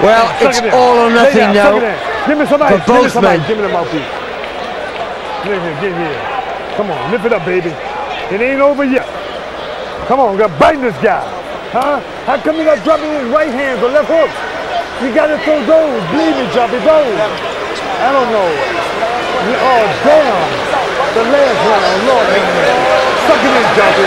Well, it's all or nothing now Give me some ice. for both men. Give me the mouthpiece. Get here. Come on, lift it up, baby. It ain't over yet. Come on, we gotta bang this guy. Huh? How come you not dropping his right hands or left hook? You gotta throw those. Believe me, Joppy, those. I don't know. Oh, damn. The last round, Lord. Suck it in, Joppy.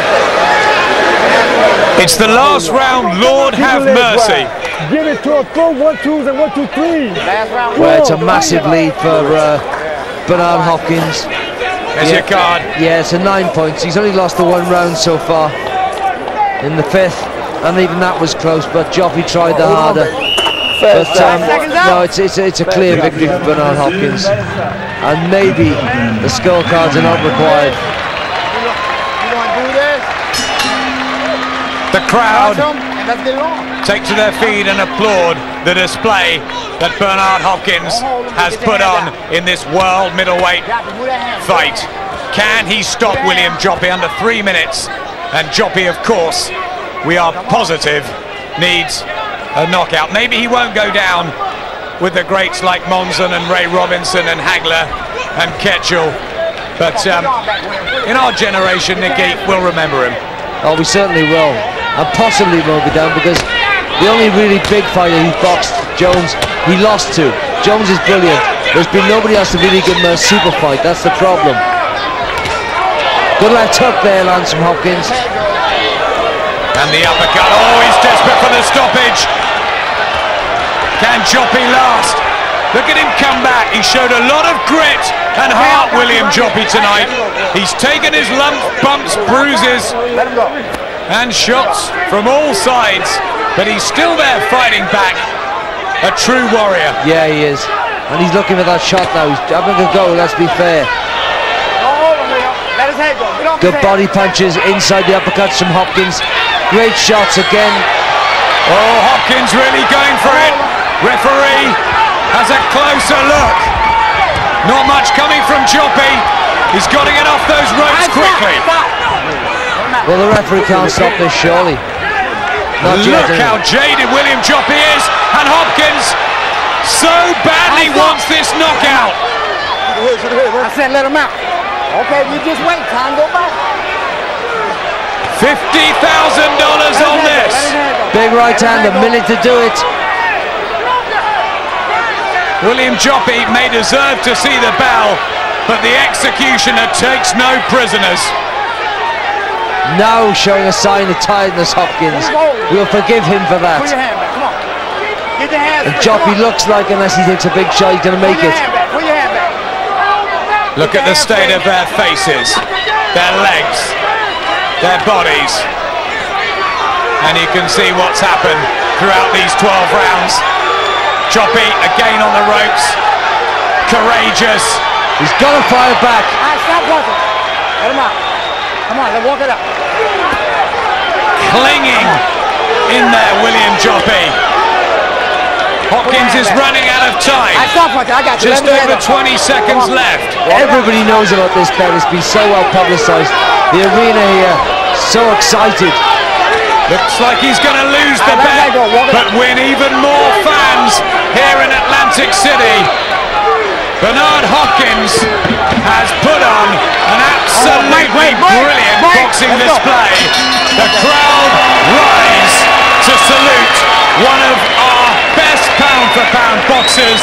It's the last round, Lord have mercy. Get it to a full 1-2s and 1-2-3s. Well, it's a massive lead for Bernard Hopkins. There's your card. Yeah, it's a 9 points. He's only lost the 1 round so far in the 5th, and even that was close, but Joppy tried the harder. But no, it's a clear victory for Bernard Hopkins, and maybe the scorecards are not required. The crowd take to their feet and applaud the display that Bernard Hopkins has put on in this world middleweight fight. Can he stop William Joppy under 3 minutes? And Joppy, of course, we are positive needs a knockout. Maybe he won't go down with the greats like Monson and Ray Robinson and Hagler and Ketchel, but in our generation, Nicky, we'll remember him. Oh, we certainly will, and possibly won't be down, because the only really big fighter he boxed, Jones, he lost to. Jones is brilliant. There's been nobody else to really give him a super fight. That's the problem. Good left hook there, lands from Hopkins. And the uppercut. Oh, he's desperate for the stoppage. Can Joppy last? Look at him come back. He showed a lot of grit and heart, William Joppy, tonight. He's taken his lumps, bumps, bruises, and shots from all sides, but he's still there fighting back. A true warrior. Yeah, he is. And he's looking for that shot now. He's having a go, let's be fair. Good body punches inside the uppercuts from Hopkins. Great shots again. Oh, Hopkins really going for it. Referee has a closer look. Not much coming from Joppy. He's got to get off those ropes quickly. Well, the referee can't stop this, surely. Look how jaded William Joppy is, and Hopkins so badly wants this knockout. I said let him out. Okay, you just wait, time go by. $50,000 on this. Big right hand, a minute to do it. William Joppy may deserve to see the bell, but the executioner takes no prisoners. Now showing a sign of tiredness, Hopkins. We'll forgive him for that. Put your hand back, come on. Get your hands And back. Joppy looks like, unless he takes a big shot, he's going to make it. Put your hand back. Look at the state of their faces, their legs, their bodies. And you can see what's happened throughout these 12 rounds. Joppy again on the ropes, courageous. He's got to fire back. All right, stop walking. Let him out. Come on, let's walk it up. Clinging in there, William Joppy. Hopkins is running out of time. I stop walking, I got you. Just over 20 seconds left. Everybody knows about this bet. It's been so well publicised. The arena here, so excited. Looks like he's going to lose the bet, but win even more fans here in Atlantic City. Bernard Hopkins has put on an absolutely brilliant boxing display. The crowd rise to salute one of our best pound-for-pound boxers.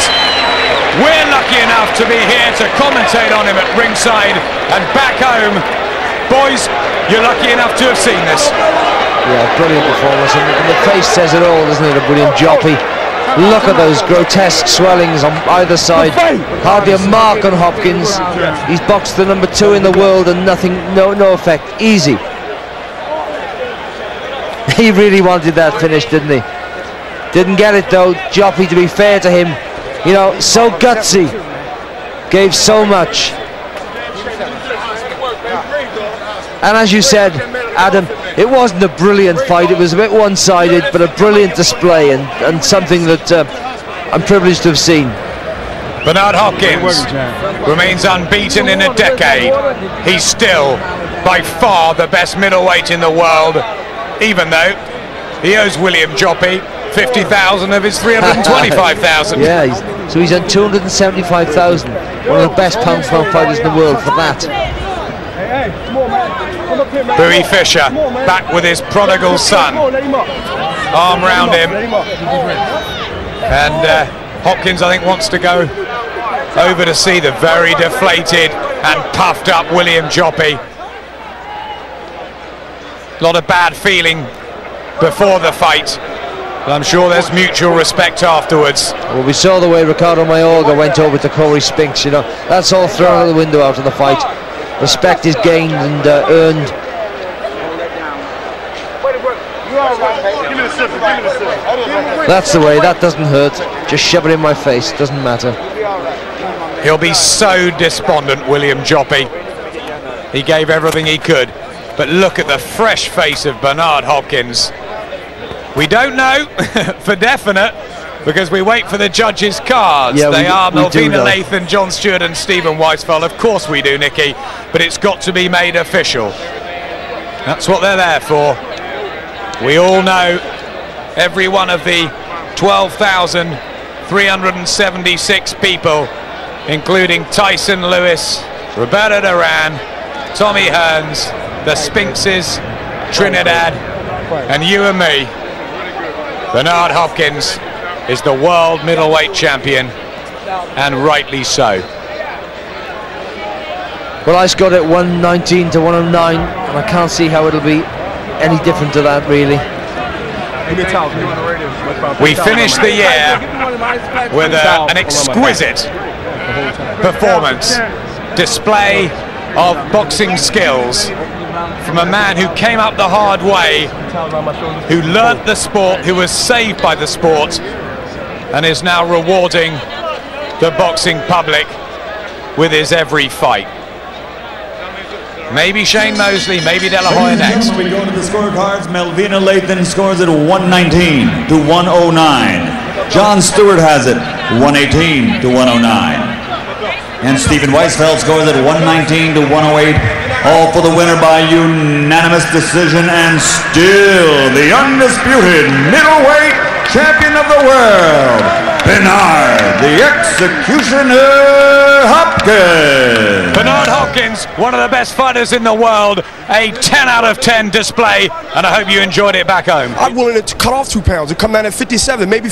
We're lucky enough to be here to commentate on him at ringside, and back home, boys, you're lucky enough to have seen this. Yeah, brilliant performance, and the face says it all, doesn't it, of William Joppy. Look at those grotesque swellings on either side. Hardly a mark on Hopkins. He's boxed the #2 in the world and nothing, no effect. Easy. He really wanted that finish, didn't he? Didn't get it though. Joppy, to be fair to him, you know, so gutsy. Gave so much. And as you said, Adam, it wasn't a brilliant fight. It was a bit one-sided, but a brilliant display, and something that I'm privileged to have seen. Bernard Hopkins remains unbeaten in a decade. He's still by far the best middleweight in the world, even though he owes William Joppy 250,000 of his 325,000. Yeah, so he's on 275,000. One of the best pound-for-pound fighters in the world for that. Bowie Fischer back with his prodigal son. Arm round him. And Hopkins, I think, wants to go over to see the very deflated and puffed up William Joppy. A lot of bad feeling before the fight, but I'm sure there's mutual respect afterwards. Well, we saw the way Ricardo Mayorga went over to Corey Spinks, you know. That's all thrown out of the window after the fight. Respect is gained and earned. That's the way, that doesn't hurt. Just shove it in my face, doesn't matter. He'll be so despondent, William Joppy. He gave everything he could, but look at the fresh face of Bernard Hopkins. We don't know for definite, because we wait for the judges' cards. Yeah, they are Melvina know. Nathan, John Stewart and Stephen Weisfeld. Of course we do, Nicky, but it's got to be made official. That's what they're there for. We all know every one of the 12,376 people, including Tyson Lewis, Roberto Duran, Tommy Hearns, the Spinxes, Trinidad, and you and me. Bernard Hopkins is the world middleweight champion, and rightly so. Well, I scored it 119 to 109, and I can't see how it'll be any different to that, really. We finished the year with an exquisite performance, display of boxing skills from a man who came up the hard way, who learnt the sport, who was saved by the sport, and is now rewarding the boxing public with his every fight. Maybe Shane Mosley, maybe De La Hoya next. We go to the scorecards. Melvina Lathan scores at 119 to 109. John Stewart has it 118 to 109. And Stephen Weisfeld scores at 119 to 108. All for the winner by unanimous decision, and still the undisputed middleweight champion of the world, Bernard, the Executioner Hopkins. Bernard Hopkins, one of the best fighters in the world, a 10 out of 10 display, and I hope you enjoyed it back home. I'm willing to cut off 2 pounds and come down at 57, maybe